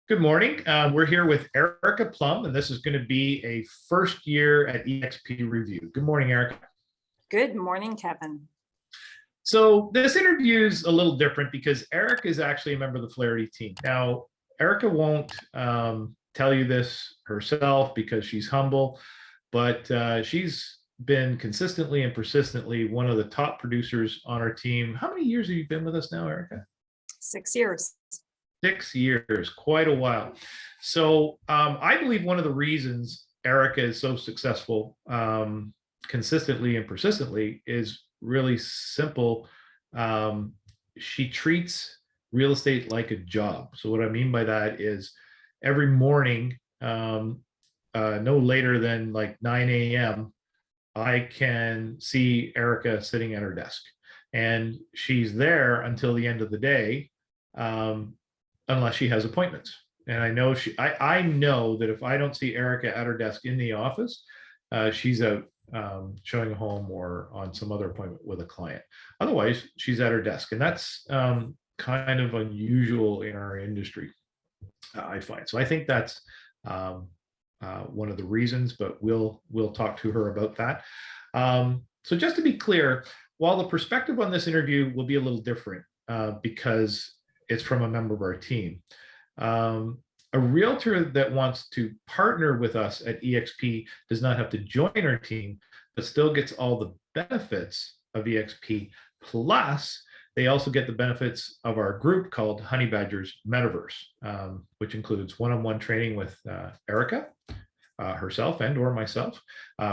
Good morning. We're here with Erika Plumb, and this is going to be a first year at eXp Review. Good morning, Erika. Good morning, Kevin. So this interview is a little different because Erika is actually a member of the Flaherty team. Now, Erika won't tell you this herself because she's humble, but she's been consistently and persistently one of the top producers on our team. How many years have you been with us now, Erika? 6 years. 6 years, quite a while. So I believe one of the reasons Erika is so successful consistently and persistently is really simple. She treats real estate like a job. So what I mean by that is every morning, no later than like 9 a.m., I can see Erika sitting at her desk. And she's there until the end of the day. Unless she has appointments. And I know I know that if I don't see Erika at her desk in the office, she's out showing a home or on some other appointment with a client. Otherwise, she's at her desk. And that's kind of unusual in our industry, I find. So I think that's one of the reasons, but we'll talk to her about that. So just to be clear, while the perspective on this interview will be a little different because it's from a member of our team. A realtor that wants to partner with us at eXp does not have to join our team, but still gets all the benefits of eXp. Plus, they also get the benefits of our group called Badgers Metaverse, which includes one-on-one training with Erika, herself and or myself,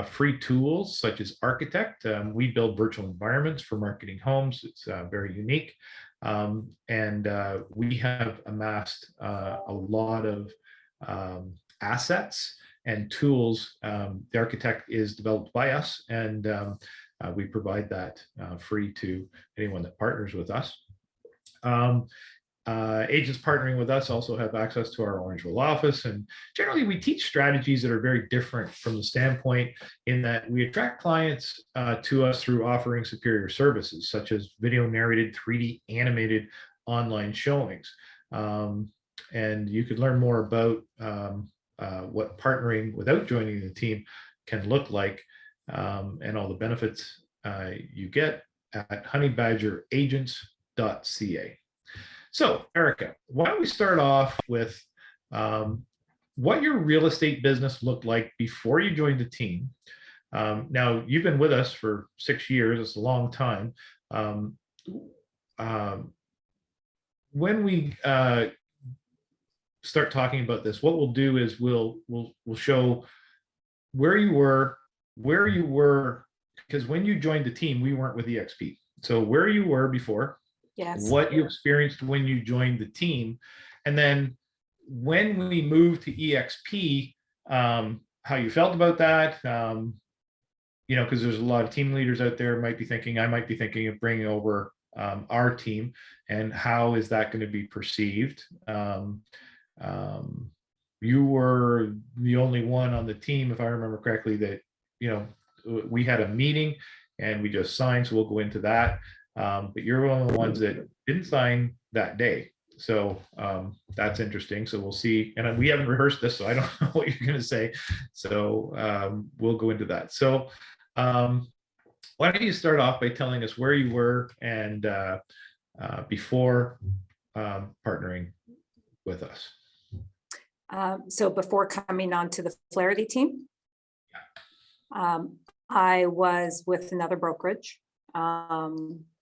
free tools such as Architect. We build virtual environments for marketing homes. It's very unique. And we have amassed a lot of assets and tools. The Architect is developed by us, and we provide that free to anyone that partners with us. Agents partnering with us also have access to our Orangeville office, and generally we teach strategies that are very different from the standpoint in that we attract clients to us through offering superior services such as video narrated, 3D animated online showings. And you could learn more about what partnering without joining the team can look like and all the benefits you get at honeybadgeragents.ca. So, Erika, why don't we start off with what your real estate business looked like before you joined the team? Now, you've been with us for 6 years. It's a long time. When we start talking about this, what we'll do is we'll show where you were, because when you joined the team, we weren't with eXp. So where you were before. Yes. What you experienced when you joined the team, and then when we moved to eXp, how you felt about that. You know, because there's a lot of team leaders out there might be thinking, I might be thinking of bringing over our team, and how is that going to be perceived? You were the only one on the team, if I remember correctly, that, you know, we had a meeting and we just signed, so we'll go into that. But you're one of the ones that didn't sign that day. So that's interesting. So we'll see. And we haven't rehearsed this, so I don't know what you're going to say. So we'll go into that. So why don't you start off by telling us where you were and before partnering with us? So before coming on to the Flaherty team, I was with another brokerage.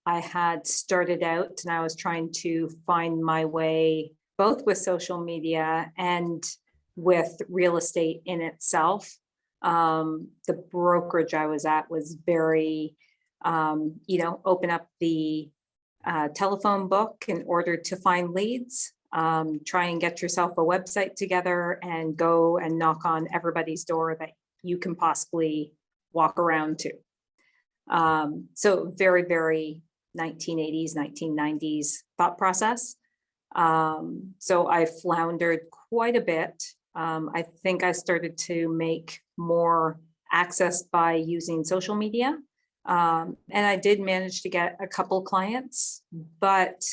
I had started out and I was trying to find my way both with social media and with real estate in itself. The brokerage I was at was very, open up the telephone book in order to find leads, try and get yourself a website together and go and knock on everybody's door that you can possibly walk around to. So very, very 1980s, 1990s thought process. So I floundered quite a bit. I think I started to make more access by using social media. And I did manage to get a couple clients, but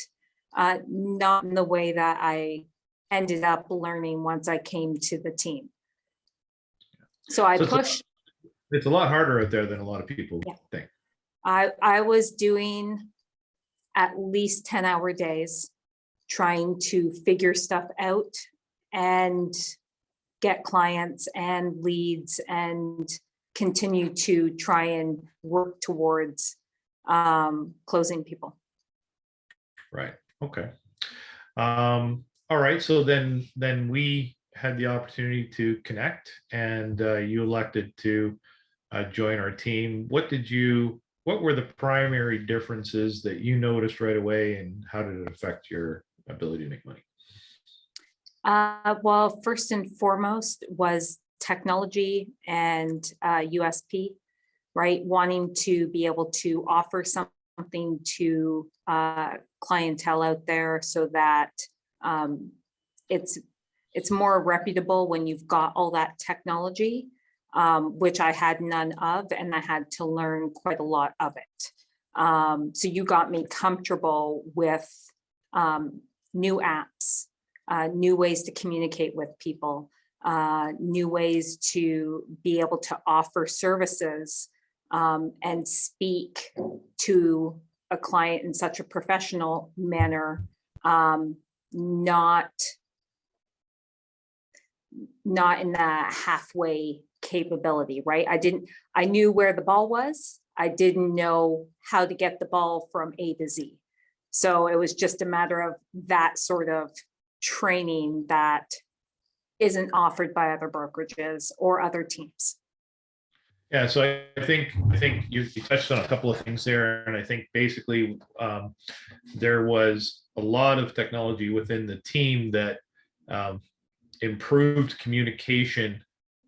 not in the way that I ended up learning once I came to the team. So I So pushed. it's a lot harder out there than a lot of people think. I was doing at least 10-hour days trying to figure stuff out and get clients and leads and continue to try and work towards closing people. Right. Okay. All right. So then we had the opportunity to connect, and you elected to join our team. What were the primary differences that you noticed right away, and how did it affect your ability to make money? Well, first and foremost was technology and USP, right? Wanting to be able to offer something to clientele out there so that it's more reputable when you've got all that technology, which I had none of, and I had to learn quite a lot of it. So you got me comfortable with new apps, new ways to communicate with people, new ways to be able to offer services and speak to a client in such a professional manner, not in that halfway capability, right? I knew where the ball was. I didn't know how to get the ball from A to Z. So it was just a matter of that sort of training that isn't offered by other brokerages or other teams. Yeah, so I think you touched on a couple of things there, and I think basically there was a lot of technology within the team that improved communication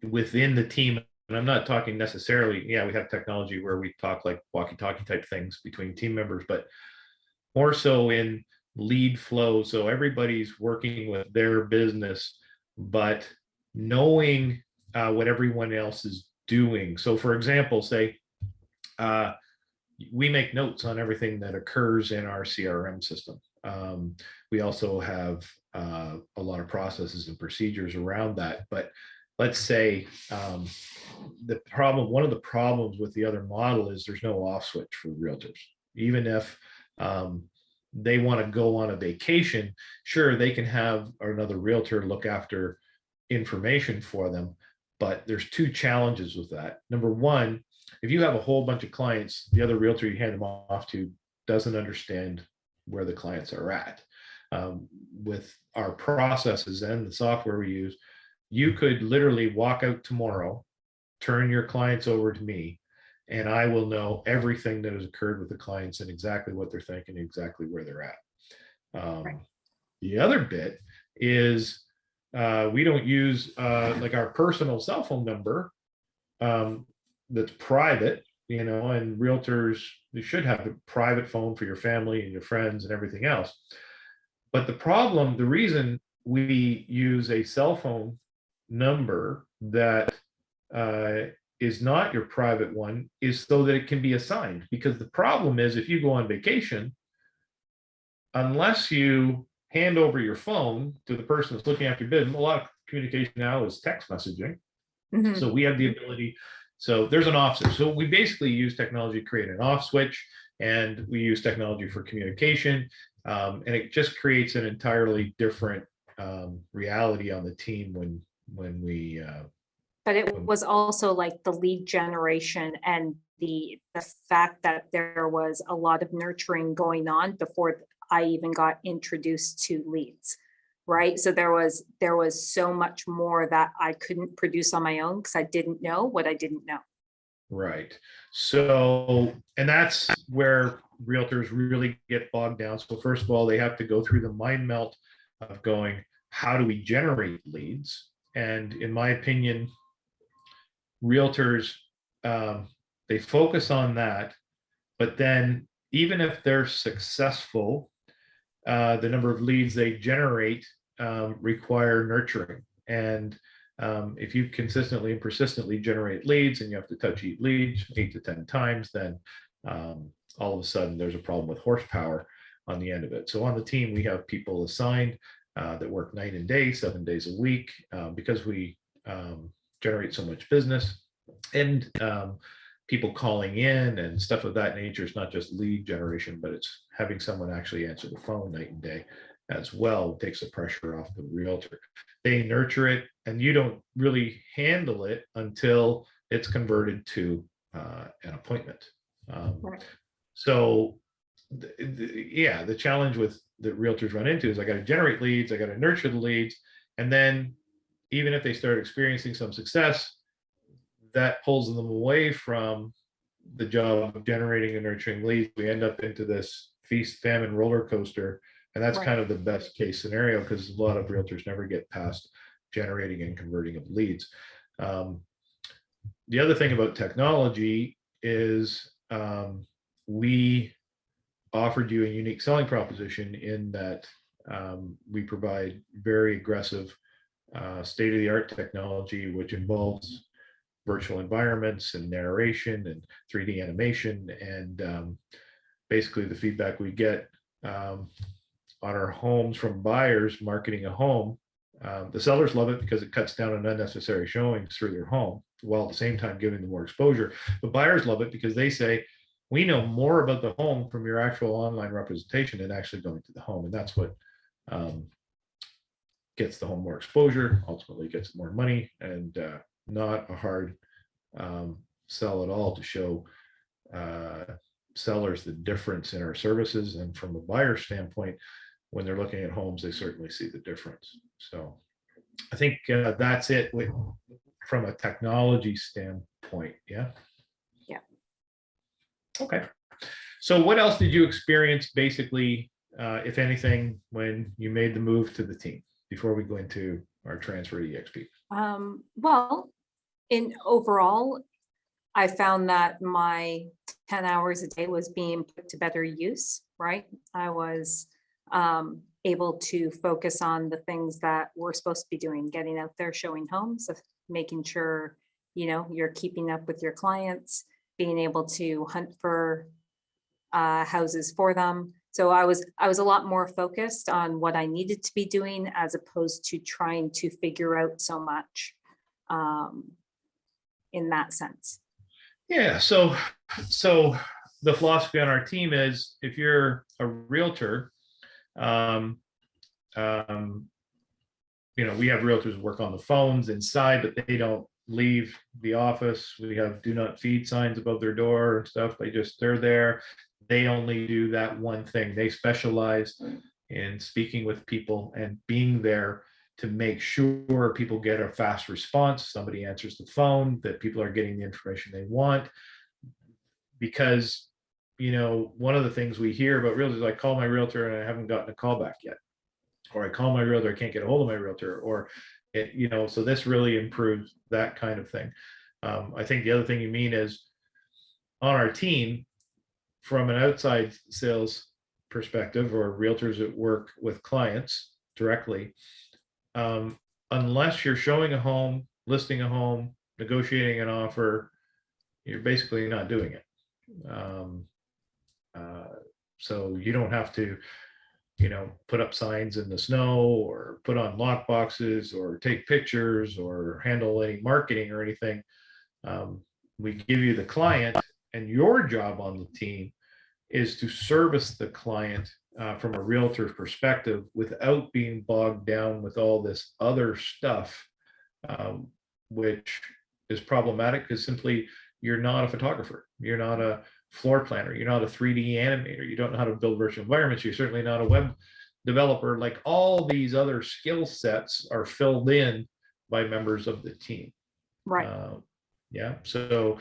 within the team. And I'm not talking necessarily, we have technology where we talk like walkie-talkie type things between team members, but more so in lead flow. So everybody's working with their business, but knowing what everyone else is doing. So for example, say we make notes on everything that occurs in our CRM system. We also have a lot of processes and procedures around that. But let's say one of the problems with the other model is there's no off switch for realtors. Even if they want to go on a vacation, sure, they can have another realtor look after information for them. But there's two challenges with that. Number one, if you have a whole bunch of clients, the other realtor you hand them off to doesn't understand where the clients are at. With our processes and the software we use, you could literally walk out tomorrow, turn your clients over to me, and I will know everything that has occurred with the clients and exactly what they're thinking, exactly where they're at. Right. The other bit is we don't use like our personal cell phone number that's private, and realtors, you should have a private phone for your family and your friends and everything else. But the reason we use a cell phone number that is not your private one is so that it can be assigned. Because the problem is, if you go on vacation, unless you hand over your phone to the person that's looking after your business, a lot of communication now is text messaging. Mm-hmm. So we have the ability. So there's an off switch. So we basically use technology to create an off switch, and we use technology for communication. And it just creates an entirely different reality on the team when we. But it was also like the lead generation and the fact that there was a lot of nurturing going on before I even got introduced to leads, right? So there was so much more that I couldn't produce on my own because I didn't know what I didn't know. Right. So, and that's where realtors really get bogged down. So first of all, they have to go through the mind melt of going, how do we generate leads? And in my opinion, realtors, they focus on that, but then even if they're successful, the number of leads they generate require nurturing. And if you consistently and persistently generate leads and you have to touch each lead 8 to 10 times, then all of a sudden there's a problem with horsepower on the end of it. So on the team, we have people assigned that work night and day, 7 days a week, because we generate so much business, and people calling in and stuff of that nature. It's not just lead generation, but it's having someone actually answer the phone night and day as well. It takes the pressure off the realtor. They nurture it, and you don't really handle it until it's converted to an appointment. Right. So yeah, the challenge with the realtors run into is I got to generate leads, I got to nurture the leads, and then even if they start experiencing some success, that pulls them away from the job of generating and nurturing leads. We end up into this feast famine roller coaster, and that's Right. kind of the best case scenario, because a lot of realtors never get past generating and converting of leads. The other thing about technology is we offered you a unique selling proposition in that we provide very aggressive state-of-the-art technology, which involves virtual environments and narration and 3D animation. And basically the feedback we get on our homes from buyers marketing a home, the sellers love it because it cuts down on unnecessary showings through their home, while at the same time giving them more exposure. But buyers love it because they say, we know more about the home from your actual online representation than actually going to the home. And that's what gets the home more exposure, ultimately gets more money, and not a hard sell at all to show sellers the difference in our services. And from a buyer standpoint, when they're looking at homes, they certainly see the difference. So I think that's it from a technology standpoint. Yeah. Yeah. Okay. So what else did you experience basically, if anything, when you made the move to the team, before we go into our transfer to eXp? Well, in overall, I found that my 10 hours a day was being put to better use, right? I was able to focus on the things that we're supposed to be doing, getting out there, showing homes, making sure, you're keeping up with your clients, being able to hunt for houses for them. So I was a lot more focused on what I needed to be doing, as opposed to trying to figure out so much in that sense. Yeah. So the philosophy on our team is, if you're a realtor, we have realtors work on the phones inside, but they don't leave the office. We have do not feed signs above their door and stuff. They're there. They only do that one thing. They specialize in speaking with people and being there to make sure people get a fast response. Somebody answers the phone, that people are getting the information they want. Because, one of the things we hear about realtors, I call my realtor and I haven't gotten a call back yet, or I call my realtor, I can't get a hold of my realtor, or, so this really improves that kind of thing. I think the other thing you mean is, on our team, from an outside sales perspective, or realtors that work with clients directly, unless you're showing a home, listing a home, negotiating an offer, you're basically not doing it. So you don't have to, put up signs in the snow, or put on lock boxes, or take pictures, or handle any marketing or anything. We give you the client, and your job on the team is to service the client from a realtor's perspective, without being bogged down with all this other stuff, which is problematic, because simply you're not a photographer, you're not a floor planner, you're not a 3D animator, you don't know how to build virtual environments, you're certainly not a web developer. Like, all these other skill sets are filled in by members of the team. Right. Yeah. So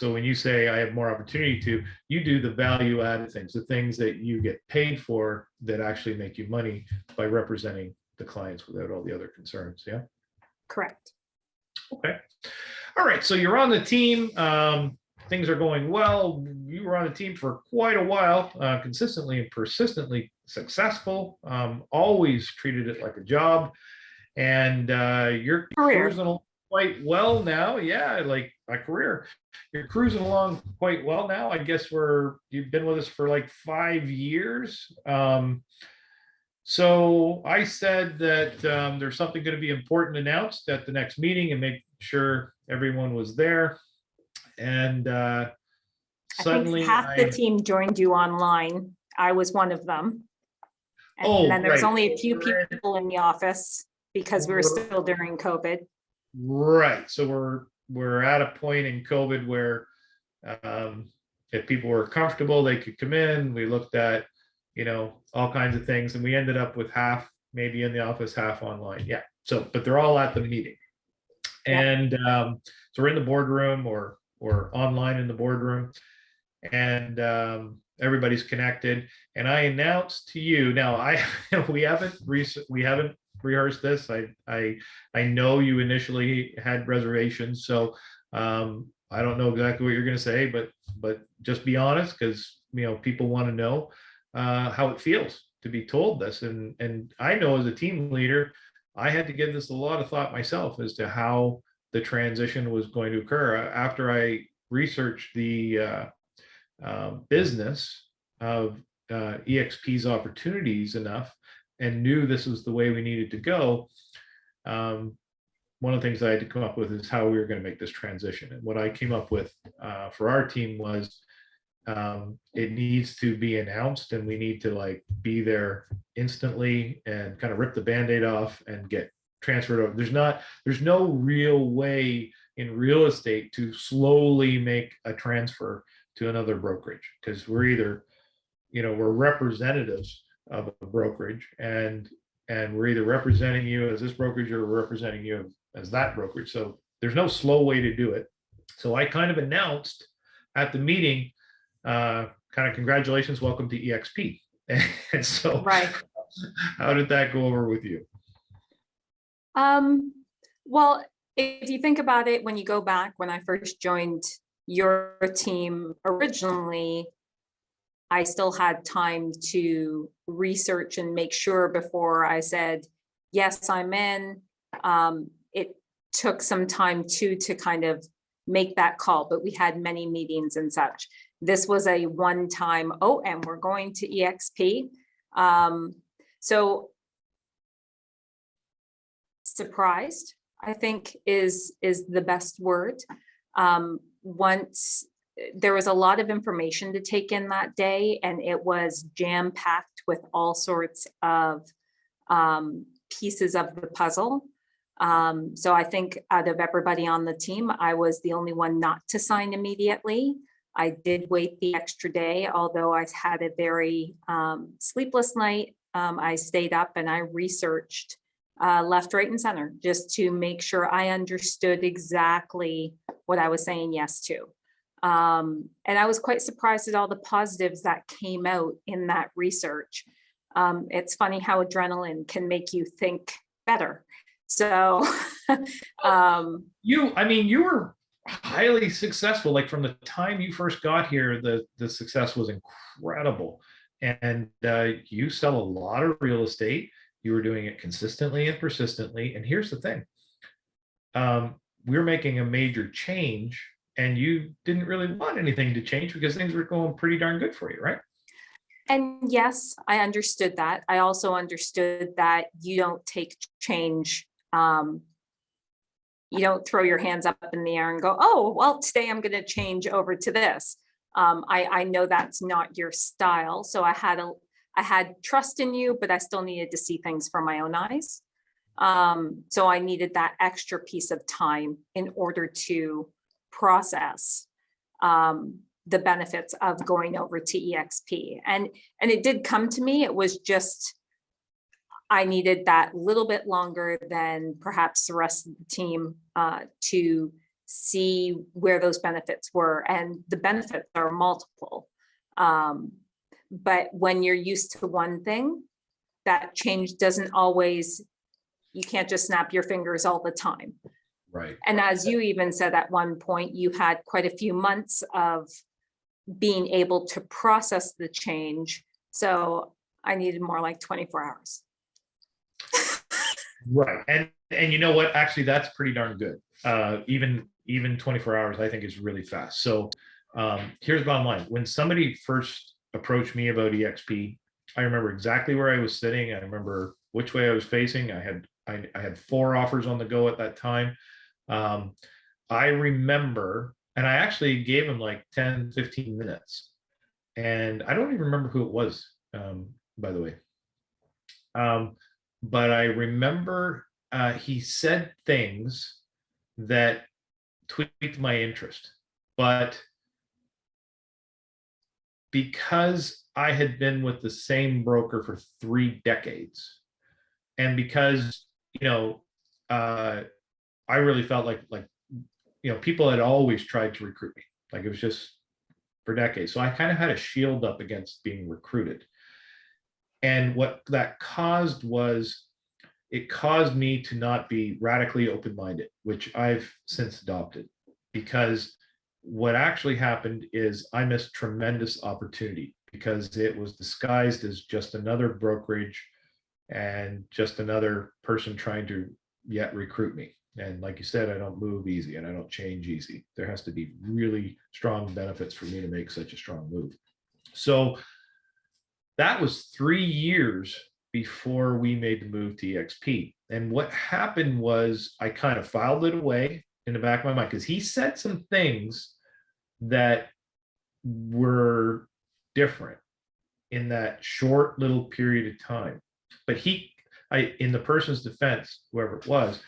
when you say I have more opportunity to, you do the value added things, the things that you get paid for, that actually make you money by representing the clients without all the other concerns. Yeah. Correct. Okay. All right. So you're on the team. Things are going well. You were on the team for quite a while, consistently and persistently successful. Always treated it like a job, and you're cruising along quite well now. Yeah, like my career, you're cruising along quite well now. I guess you've been with us for like 5 years. So I said that there's something going to be important announced at the next meeting and make sure everyone was there. And I think suddenly half the team joined you online. I was one of them. And oh, then there was right. only a few people in the office because we were still during COVID. Right. So we're at a point in COVID where if people were comfortable, they could come in. We looked at, all kinds of things, and we ended up with half maybe in the office, half online. Yeah. So, but they're all at the meeting. And so we're in the boardroom or online in the boardroom, and everybody's connected. And I announced to you now, we haven't rehearsed this. I know you initially had reservations, so I don't know exactly what you're going to say, but just be honest, because people want to know how it feels to be told this. And I know as a team leader, I had to give this a lot of thought myself as to how the transition was going to occur. After I researched the business of eXp's opportunities enough and knew this was the way we needed to go, one of the things I had to come up with is how we were going to make this transition. And what I came up with for our team was it needs to be announced, and we need to be there instantly and kind of rip the Band-Aid off and get transferred over. There's no real way in real estate to slowly make a transfer to another brokerage, because we're either, we're representatives of a brokerage, and we're either representing you as this brokerage or we're representing you as that brokerage. So there's no slow way to do it. So I kind of announced at the meeting, kind of congratulations, welcome to eXp. And so right. How did that go over with you? Well, if you think about it, when you go back, when I first joined your team originally, I still had time to research and make sure before I said, yes, I'm in. It took some time to kind of make that call, but we had many meetings and such. This was a one-time, and we're going to eXp. So surprised, I think is the best word. Once there was a lot of information to take in that day, and it was jam-packed with all sorts of pieces of the puzzle. So I think out of everybody on the team, I was the only one not to sign immediately. I did wait the extra day, although I had a very sleepless night. I stayed up and I researched left, right, and center just to make sure I understood exactly what I was saying yes to. And I was quite surprised at all the positives that came out in that research. It's funny how adrenaline can make you think better. So you were highly successful. Like from the time you first got here, the success was incredible. And you sell a lot of real estate. You were doing it consistently and persistently. And here's the thing. We're making a major change, and you didn't really want anything to change because things were going pretty darn good for you, right? And yes, I understood that. I also understood that you don't take change. You don't throw your hands up in the air and go, oh, well, today I'm going to change over to this. I know that's not your style. So I had trust in you, but I still needed to see things from my own eyes. So I needed that extra piece of time in order to process the benefits of going over to eXp. And it did come to me. It was just, I needed that little bit longer than perhaps the rest of the team to see where those benefits were. And the benefits are multiple. But when you're used to one thing, that change doesn't always, you can't just snap your fingers all the time. Right. And as you even said at one point, you had quite a few months of being able to process the change. So I needed more like 24 hours. Right. And you know what? Actually, that's pretty darn good. Even 24 hours, I think, is really fast. So here's the bottom line. When somebody first approached me about eXp, I remember exactly where I was sitting. I remember which way I was facing. I had 4 offers on the go at that time. Um, I remember, and I actually gave him like 10, 15 minutes. And I don't even remember who it was, by the way. But I remember he said things that tweaked my interest. But because I had been with the same broker for 3 decades, and because, you know, I really felt like, people had always tried to recruit me. Like, it was just for decades. So I kind of had a shield up against being recruited. And what that caused was, it caused me to not be radically open-minded, which I've since adopted, because what actually happened is I missed tremendous opportunity because it was disguised as just another brokerage and just another person trying to yet recruit me. And like you said, I don't move easy and I don't change easy. There has to be really strong benefits for me to make such a strong move. So that was 3 years before we made the move to eXp. And what happened was I kind of filed it away in the back of my mind, because he said some things that were different in that short little period of time. But in the person's defense, whoever it was,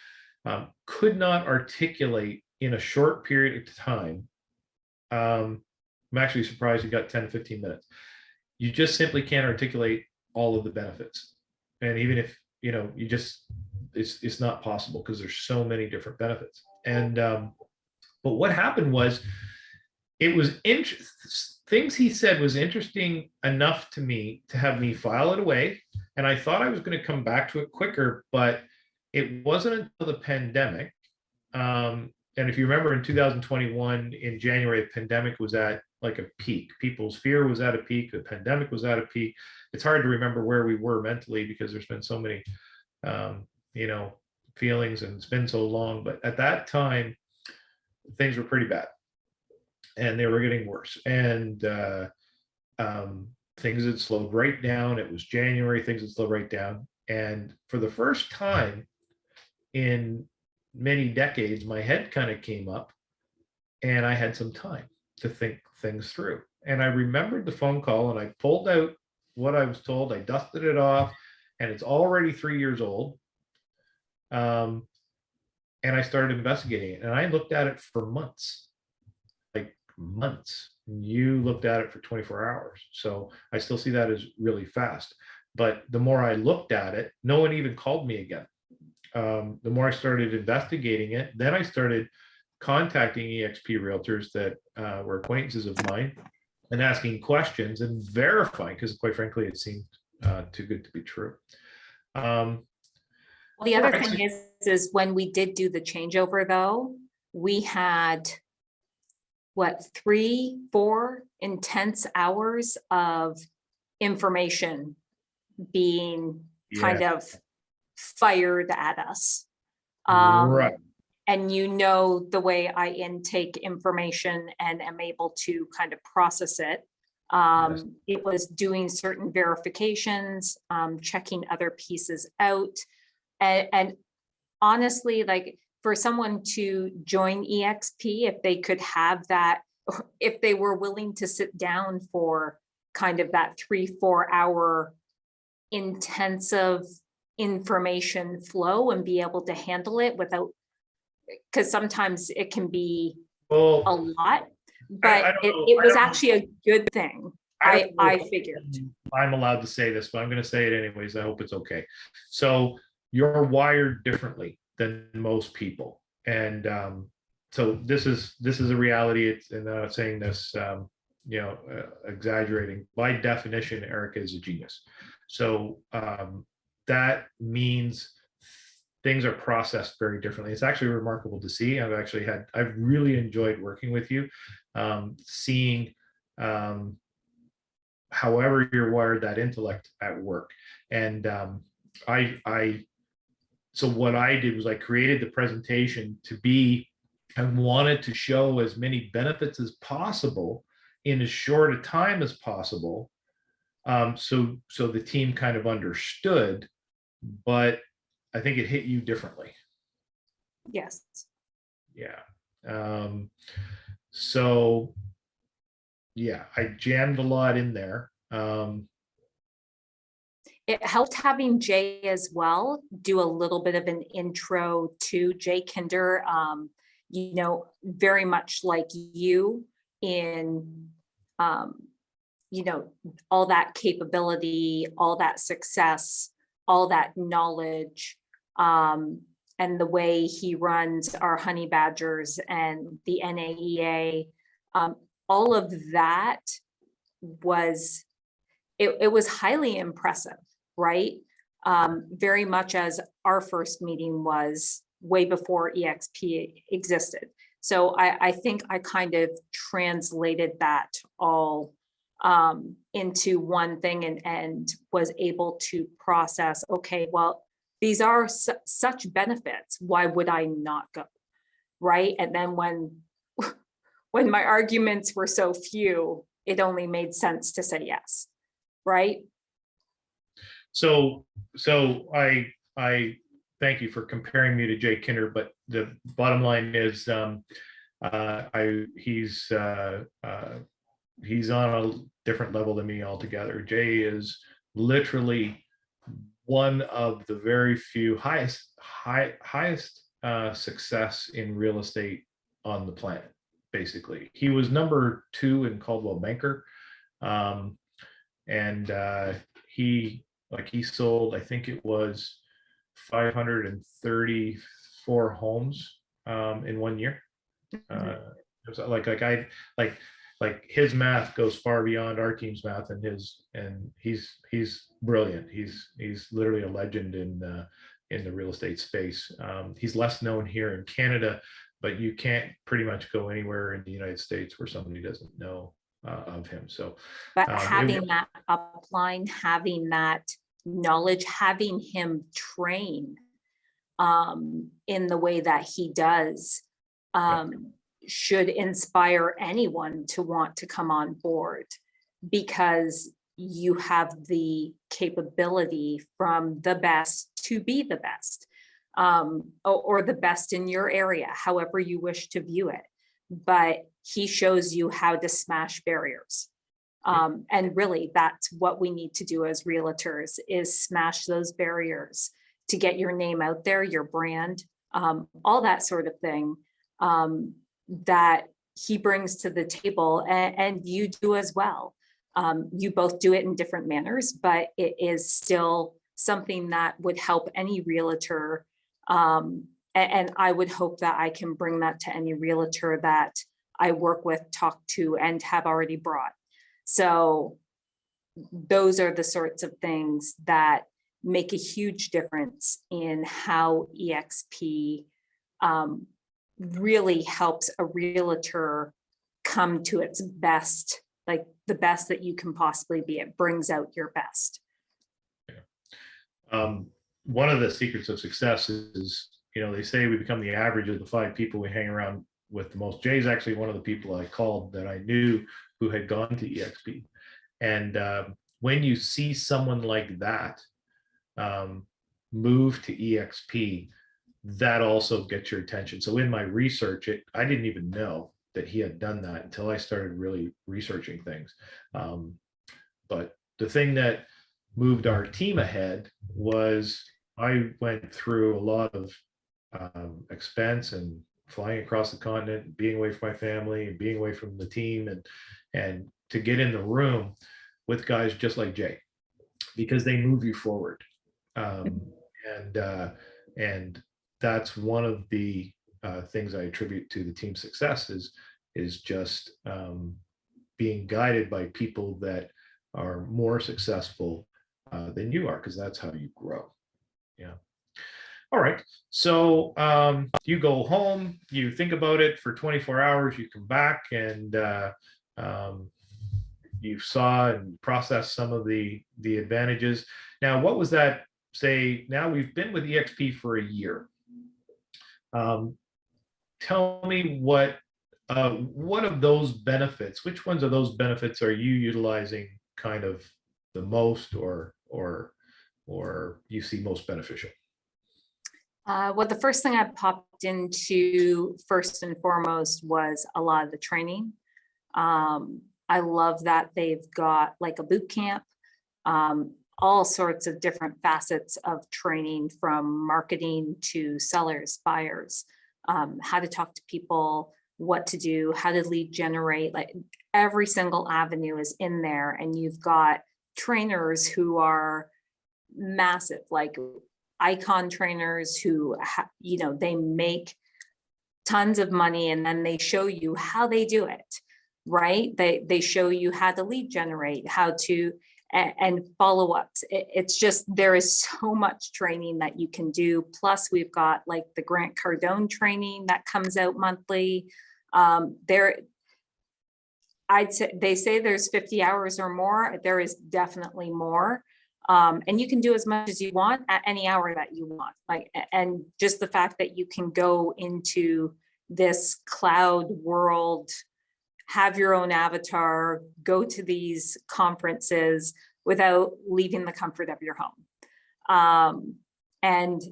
could not articulate in a short period of time. I'm actually surprised he got 10 to 15 minutes. You just simply can't articulate all of the benefits. And even if, it's not possible because there's so many different benefits. And, but what happened was, it was things he said was interesting enough to me to have me file it away. And I thought I was going to come back to it quicker, but it wasn't until the pandemic. And if you remember, in 2021, in January, the pandemic was at like a peak. People's fear was at a peak. The pandemic was at a peak. It's hard to remember where we were mentally because there's been so many, feelings, and it's been so long. But at that time, things were pretty bad, and they were getting worse. And things had slowed right down. It was January. Things had slowed right down. And for the first time in many decades, my head kind of came up and I had some time to think things through. And I remembered the phone call, and I pulled out what I was told. I dusted it off, and it's already 3 years old. And I started investigating it, and I looked at it for months, like months. You looked at it for 24 hours. So I still see that as really fast. But the more I looked at it, no one even called me again. The more I started investigating it, then I started contacting eXp Realtors that were acquaintances of mine and asking questions and verifying, because quite frankly, it seemed too good to be true. Well, the other thing is when we did do the changeover, though, we had what, 3-4 intense hours of information being kind of fired at us. Right. And the way I intake information and am able to kind of process it. Yes. It was doing certain verifications, checking other pieces out. And honestly, like, for someone to join eXp, if they could have that, if they were willing to sit down for kind of that 3-4 hour intensive information flow and be able to handle it without, because sometimes it can be a lot, but it was actually a good thing. I figured. I'm allowed to say this, but I'm going to say it anyways. I hope it's okay. So you're wired differently than most people, and so this is a reality. And I'm not saying this, exaggerating. By definition, Erika is a genius. So that means things are processed very differently. It's actually remarkable to see. I've really enjoyed working with you, seeing however you're wired, that intellect at work. And so what I did was I created the presentation I wanted to show as many benefits as possible in as short a time as possible, So the team kind of understood, but I think it hit you differently. Yes. Yeah. So yeah, I jammed a lot in there. It helped having Jay as well do a little bit of an intro to Jay Kinder, very much like you in, all that capability, all that success, all that knowledge, and the way he runs our honey badgers and the NAEA, all of that was, it was highly impressive, right? Very much as our first meeting was way before eXp existed. So I think I kind of translated that all into one thing and was able to process, okay, well, these are such benefits. Why would I not go? Right. And then when my arguments were so few, it only made sense to say yes. Right. So I thank you for comparing me to Jay Kinder, but the bottom line is he's on a different level than me altogether. Jay is literally one of the very few highest success in real estate on the planet. Basically, he was number 2 in Coldwell Banker, and he sold, I think it was 534 homes in 1 year. It was like his math goes far beyond our team's math, and he's brilliant. He's literally a legend in the real estate space. He's less known here in Canada, but you can't pretty much go anywhere in the United States where somebody doesn't know of him. So, but having that upline, having that knowledge, having him train in the way that he does, should inspire anyone to want to come on board, because you have the capability from the best to be the best, or the best in your area, however you wish to view it. But he shows you how to smash barriers. And really, that's what we need to do as realtors, is smash those barriers to get your name out there, your brand, all that sort of thing, that he brings to the table, and you do as well. You both do it in different manners, but it is still something that would help any realtor. And I would hope that I can bring that to any realtor that I work with, talk to, and have already brought. So those are the sorts of things that make a huge difference in how eXp really helps a realtor come to its best, like the best that you can possibly be. It brings out your best. One of the secrets of success is, they say we become the average of the 5 people we hang around with the most. Jay's actually one of the people I called that I knew who had gone to eXp. And when you see someone like that move to eXp, that also gets your attention. So in my research, I didn't even know that he had done that until I started really researching things. But the thing that moved our team ahead was I went through a lot of expense and flying across the continent, being away from my family, and being away from the team, and to get in the room with guys just like Jay, because they move you forward. And that's one of the things I attribute to the team's success is just being guided by people that are more successful than you are, because that's how you grow. Yeah. All right. So you go home, you think about it for 24 hours, you come back, and you saw and processed some of the advantages. Now, what was that? Say, now we've been with eXp for a year. Tell me what of those benefits, which ones of those benefits are you utilizing kind of the most, or you see most beneficial? Well, the first thing I popped into first and foremost was a lot of the training. I love that they've got like a boot camp, all sorts of different facets of training, from marketing to sellers, buyers, how to talk to people, what to do, how to lead generate. Like every single avenue is in there, and you've got trainers who are massive, like icon trainers who they make tons of money, and then they show you how they do it, right? They show you how to lead generate, how to and follow-ups. It's just, there is so much training that you can do. Plus we've got like the Grant Cardone training that comes out monthly. I'd say they say there's 50 hours or more. There is definitely more. And you can do as much as you want at any hour that you want. Like, and just the fact that you can go into this cloud world, have your own avatar, go to these conferences without leaving the comfort of your home, and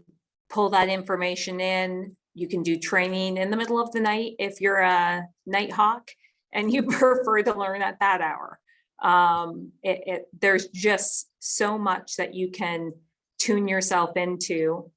pull that information in. You can do training in the middle of the night if you're a night hawk and you prefer to learn at that hour. There's just so much that you can tune yourself into.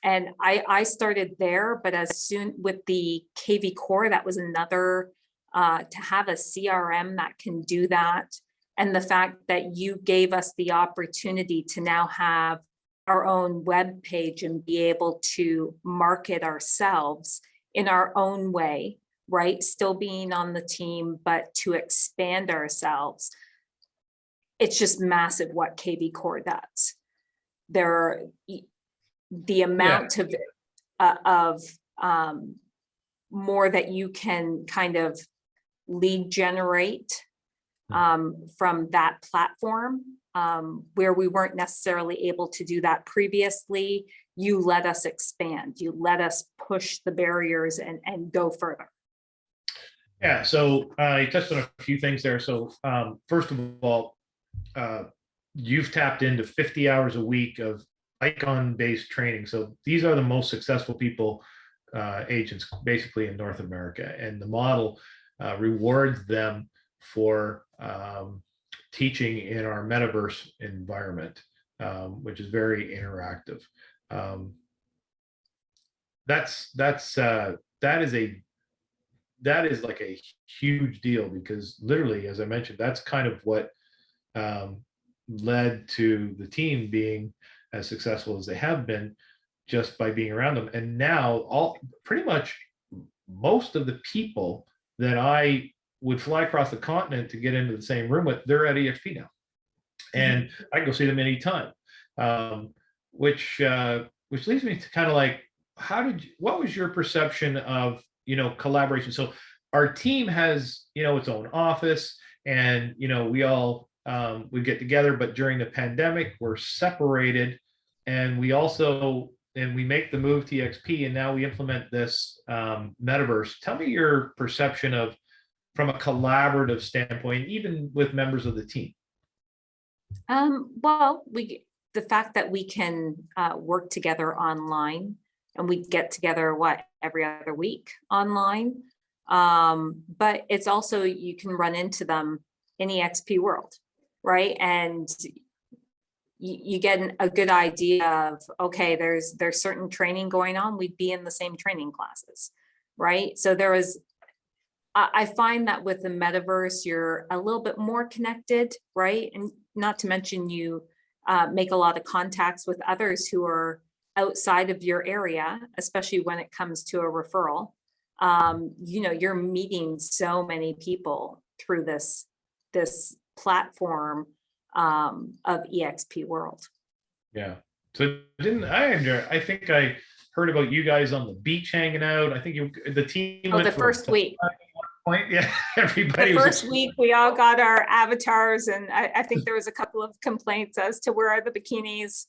And I started there, but as soon with the KV Core, that was another, to have a CRM that can do that. And the fact that you gave us the opportunity to now have our own web page and be able to market ourselves in our own way, right? Still being on the team, but to expand ourselves. It's just massive what KV Core does. The amount of more that you can kind of lead generate from that platform, where we weren't necessarily able to do that previously. You let us expand, you let us push the barriers and go further. Yeah, so I touched on a few things there. So first of all, you've tapped into 50 hours a week of icon-based training. So these are the most successful people, agents basically in North America, and the model rewards them for teaching in our metaverse environment, which is very interactive. That is like a huge deal, because literally, as I mentioned, that's kind of what led to the team being as successful as they have been, just by being around them. And now pretty much most of the people that I would fly across the continent to get into the same room with, they're at eXp now, and I can go see them anytime. Which leads me to kind of like, what was your perception of collaboration? So our team has its own office, and we all we get together, but during the pandemic we're separated, and we make the move to eXp, and now we implement this metaverse. Tell me your perception of, from a collaborative standpoint, even with members of the team. Well, the fact that we can work together online, and we get together every other week online, but it's also, you can run into them in the eXp world, right? And you get a good idea of, okay, there's certain training going on, we'd be in the same training classes, right? So I find that with the metaverse, you're a little bit more connected, right? And not to mention, you make a lot of contacts with others who are outside of your area, especially when it comes to a referral. You're meeting so many people through this platform of eXp World. Yeah. So I think I heard about you guys on the beach hanging out. I think the team went the first week. Yeah, everybody. The first week we all got our avatars, and I think there was a couple of complaints as to where are the bikinis.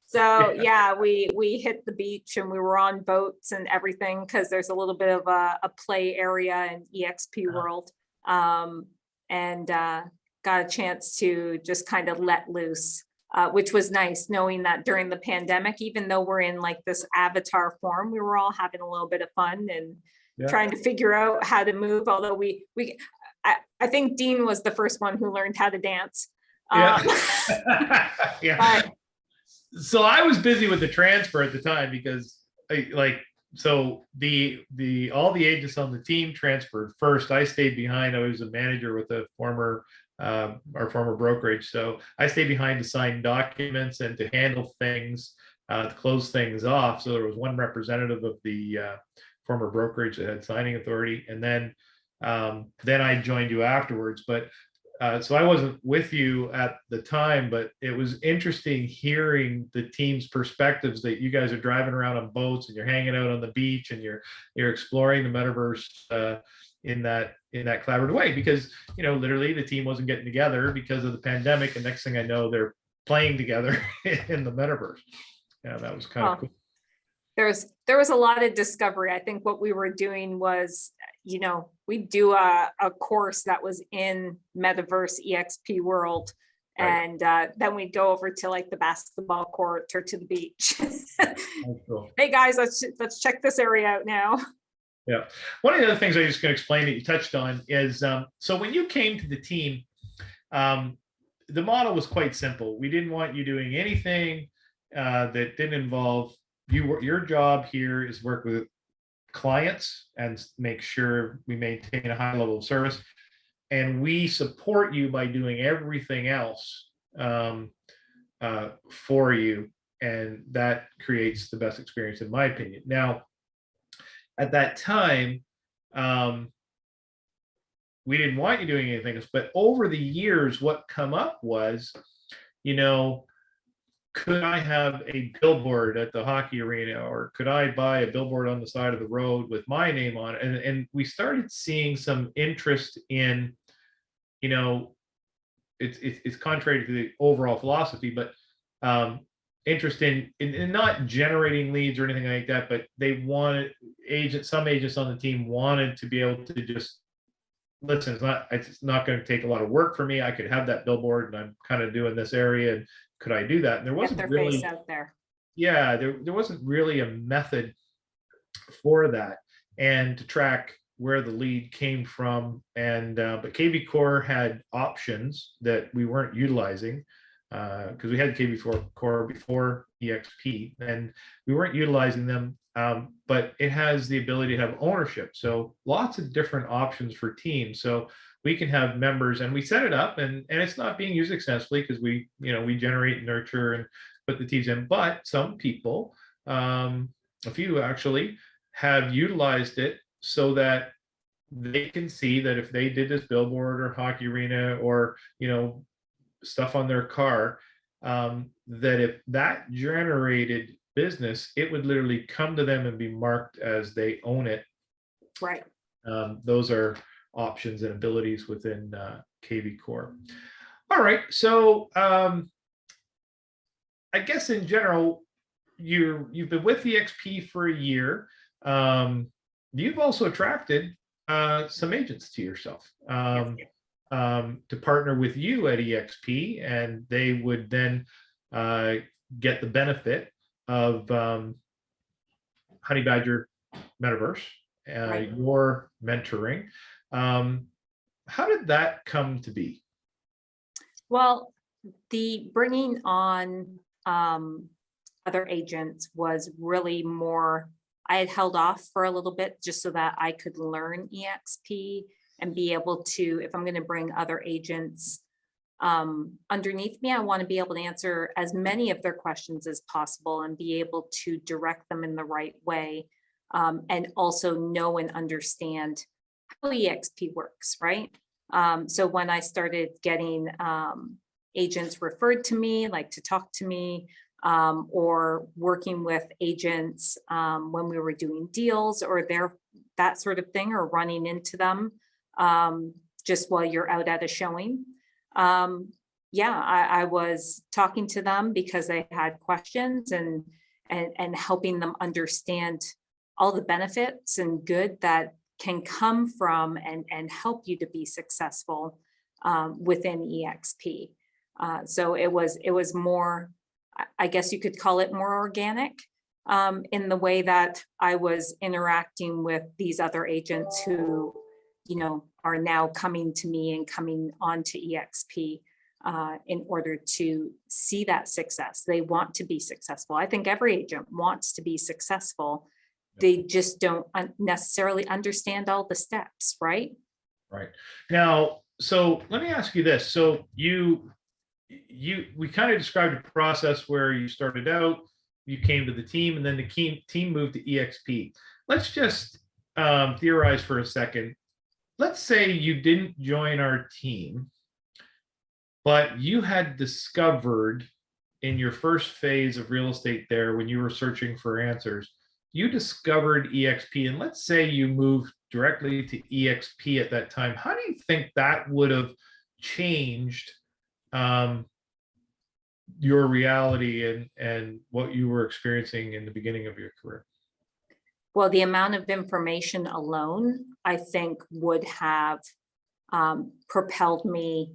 So yeah, we hit the beach, and we were on boats and everything, because there's a little bit of a play area in eXp World. And got a chance to just kind of let loose, which was nice, knowing that during the pandemic, even though we're in like this avatar form, we were all having a little bit of fun and trying to figure out how to move. Although I think Dean was the first one who learned how to dance. Yeah. But, so I was busy with the transfer at the time because so all the agents on the team transferred first. I stayed behind. I was a manager with a our former brokerage. So I stayed behind to sign documents and to handle things, to close things off. So there was one representative of the former brokerage that had signing authority. And then I joined you afterwards. But so I wasn't with you at the time, but it was interesting hearing the team's perspectives that you guys are driving around on boats and you're hanging out on the beach and you're exploring the metaverse in that collaborative way, because literally the team wasn't getting together because of the pandemic, and next thing I know they're playing together in the metaverse. Yeah, that was kind of cool. There was a lot of discovery. I think what we were doing was, we do a course that was in Metaverse eXp world. Right. And then we'd go over to like the basketball court or to the beach. Cool. Hey guys, let's check this area out now. Yeah. One of the other things I was just going to explain that you touched on is, so when you came to the team, the model was quite simple. We didn't want you doing anything that didn't involve you. Your job here is work with clients and make sure we maintain a high level of service. And we support you by doing everything else for you. And that creates the best experience, in my opinion. Now, at that time, we didn't want you doing anything else, but over the years, what come up was, could I have a billboard at the hockey arena, or could I buy a billboard on the side of the road with my name on it? And we started seeing some interest in, it's contrary to the overall philosophy, but interest in not generating leads or anything like that, but they wanted some agents on the team wanted to be able to just listen. It's not going to take a lot of work for me. I could have that billboard, and I'm kind of doing this area, and could I do that? And there wasn't really face out there. Yeah, there wasn't really a method for that, and to track where the lead came from. And but KV Core had options that we weren't utilizing, because we had KV Core before eXp, and we weren't utilizing them. But it has the ability to have ownership. So lots of different options for teams. So we can have members, and we set it up, and it's not being used extensively because we generate and nurture and put the teams in. But some people, a few actually, have utilized it so that they can see that if they did this billboard or hockey arena or stuff on their car, that if that generated business, it would literally come to them and be marked as they own it. Right. Those are options and abilities within KV Core. All right. So I guess in general, you've been with eXp for a year. You've also attracted some agents to yourself. To partner with you at eXp, and they would then get the benefit of Honey Badger Metaverse, right. Your mentoring. How did that come to be? Well, the bringing on other agents was really more, I had held off for a little bit just so that I could learn eXp and be able to, if I'm going to bring other agents underneath me, I want to be able to answer as many of their questions as possible and be able to direct them in the right way, and also know and understand how eXp works, right? So when I started getting agents referred to me, like to talk to me, or working with agents when we were doing deals or that sort of thing, or running into them just while you're out at a showing. I was talking to them because they had questions and helping them understand all the benefits and good that can come from and help you to be successful within eXp. So it was more, I guess you could call it more organic in the way that I was interacting with these other agents who, are now coming to me and coming onto eXp in order to see that success. They want to be successful. I think every agent wants to be successful. They just don't necessarily understand all the steps, right? Right. Now, so let me ask you this. So we kind of described a process where you started out, you came to the team, and then the team moved to eXp. Let's just theorize for a second. Let's say you didn't join our team, but you had discovered in your first phase of real estate there, when you were searching for answers, you discovered eXp, and let's say you moved directly to eXp at that time. How do you think that would have changed your reality and what you were experiencing in the beginning of your career? Well, the amount of information alone, I think, would have propelled me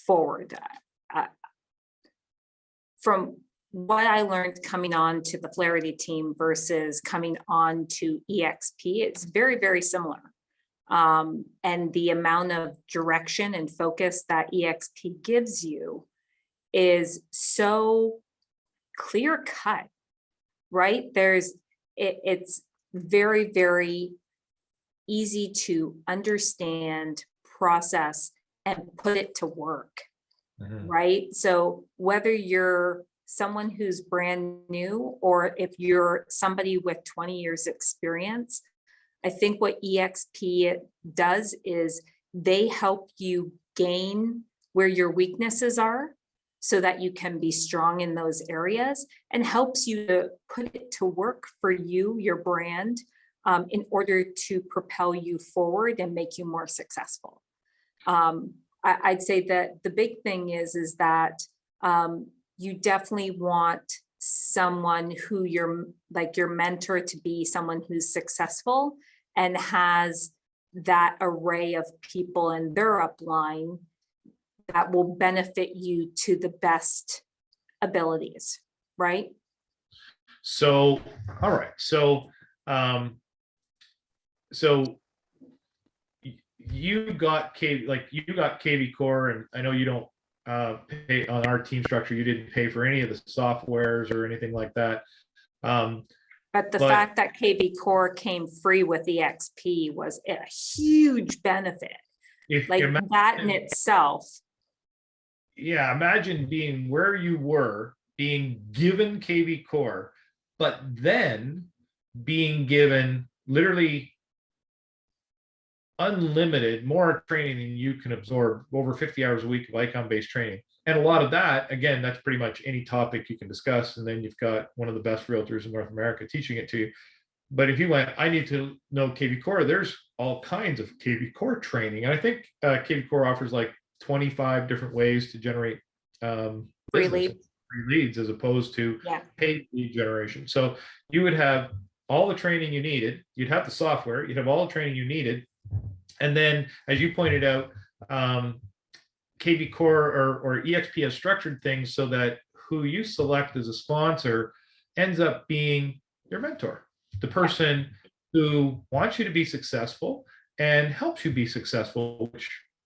forward. From what I learned coming on to the Flaherty team versus coming on to eXp, it's very, very similar. And the amount of direction and focus that eXp gives you is so clear cut, right? It's very, very easy to understand, process, and put it to work, right? So whether you're someone who's brand new or if you're somebody with 20 years experience, I think what eXp does is they help you gain where your weaknesses are so that you can be strong in those areas, and helps you to put it to work for you, your brand, in order to propel you forward and make you more successful. I'd say that the big thing is that you definitely want someone who your mentor to be someone who's successful and has that array of people in their upline that will benefit you to the best abilities, right? So, all right. So, you got KV Core, and I know you don't pay on our team structure. You didn't pay for any of the softwares or anything like that. But the fact that KV Core came free with eXp was a huge benefit. Like that in itself. Yeah, imagine being where you were, being given KV Core, but then being given literally unlimited, more training than you can absorb, over 50 hours a week of icon-based training. And a lot of that, again, that's pretty much any topic you can discuss. And then you've got one of the best realtors in North America teaching it to you. But if you went, I need to know KV Core, there's all kinds of KV Core training. And I think KV Core offers like 25 different ways to generate Free leads as opposed to paid lead generation. So you would have all the training you needed. You'd have the software. You'd have all the training you needed. And then, as you pointed out, KV Core or eXp has structured things so that who you select as a sponsor ends up being your mentor, the person who wants you to be successful and helps you be successful,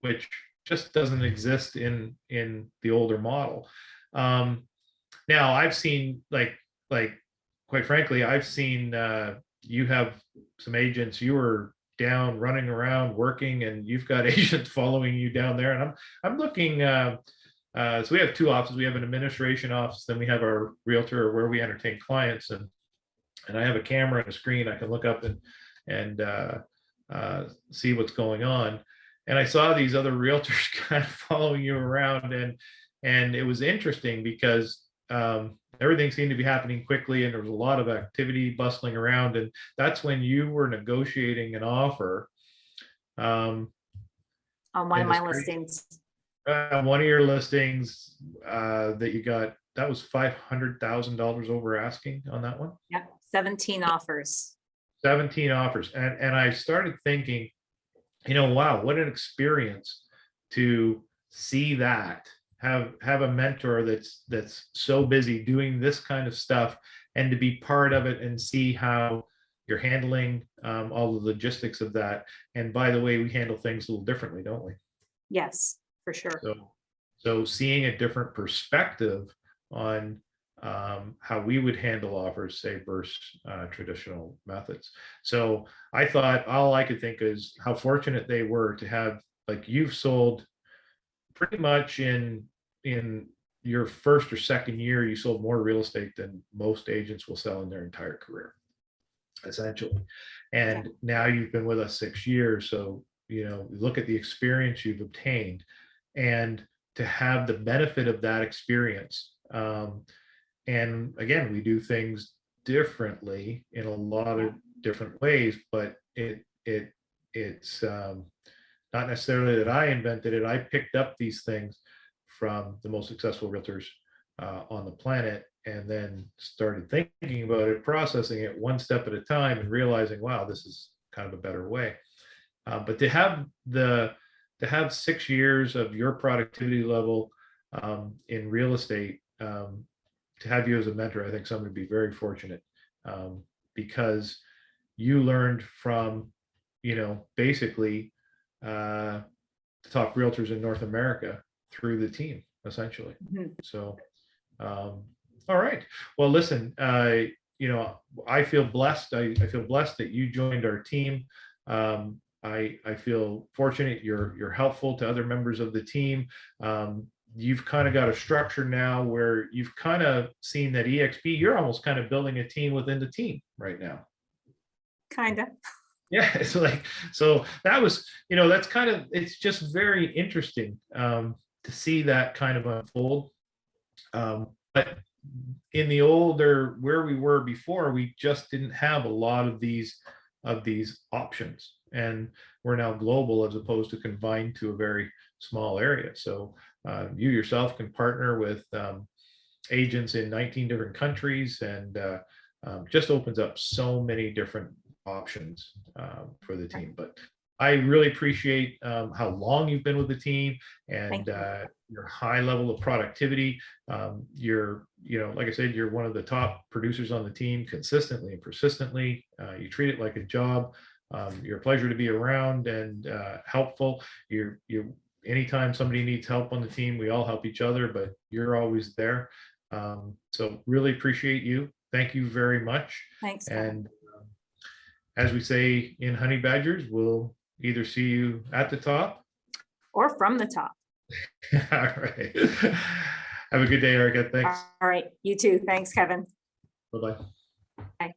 which just doesn't exist in the older model. Now, I've seen like quite frankly, I've seen you have some agents, you were down running around working, and you've got agents following you down there. And I'm looking, so we have two offices. We have an administration office, then we have our realtor where we entertain clients, and I have a camera and a screen. I can look up and see what's going on. And I saw these other realtors kind of following you around, and it was interesting because everything seemed to be happening quickly, and there was a lot of activity bustling around. And that's when you were negotiating an offer on one of my listings. One of your listings that you got, that was $500,000 over asking on that one. Yep, 17 offers. 17 offers, and I started thinking, wow, what an experience to see that, have a mentor that's so busy doing this kind of stuff, and to be part of it and see how you're handling all the logistics of that. And by the way, we handle things a little differently, don't we? Yes, for sure. So seeing a different perspective on how we would handle offers, say, versus traditional methods. So I thought all I could think is how fortunate they were to have, like, you've sold pretty much in your first or second year, you sold more real estate than most agents will sell in their entire career, essentially. And now you've been with us 6 years. So, you know, look at the experience you've obtained, and to have the benefit of that experience. And again, we do things differently in a lot of different ways, but it's not necessarily that I invented it. I picked up these things from the most successful realtors on the planet, and then started thinking about it, processing it one step at a time, and realizing, wow, this is kind of a better way. But to have 6 years of your productivity level in real estate, to have you as a mentor, I think someone would be very fortunate, because you learned from, you know, basically the top realtors in North America through the team, essentially. So, all right. Well, listen, you know, I feel blessed. I feel blessed that you joined our team. I feel fortunate you're helpful to other members of the team. You've kind of got a structure now where you've kind of seen that eXp, you're almost kind of building a team within the team right now. Kind of. Yeah, it's like, so that was, you know, that's kind of, it's just very interesting to see that kind of unfold. But in the older, where we were before, we just didn't have a lot of these options, and we're now global as opposed to confined to a very small area. So you yourself can partner with agents in 19 different countries, and just opens up so many different options for the team. But I really appreciate how long you've been with the team, and your high level of productivity. You're, you know, like I said, you're one of the top producers on the team, consistently and persistently. You treat it like a job. You're a pleasure to be around, and helpful. You anytime somebody needs help on the team, we all help each other, but you're always there. So really appreciate you. Thank you very much. Thanks. And as we say in Honey Badgers, we'll either see you at the top or from the top. All right. Have a good day, Erika. Thanks. All right. You too. Thanks, Kevin. Bye-bye. Bye.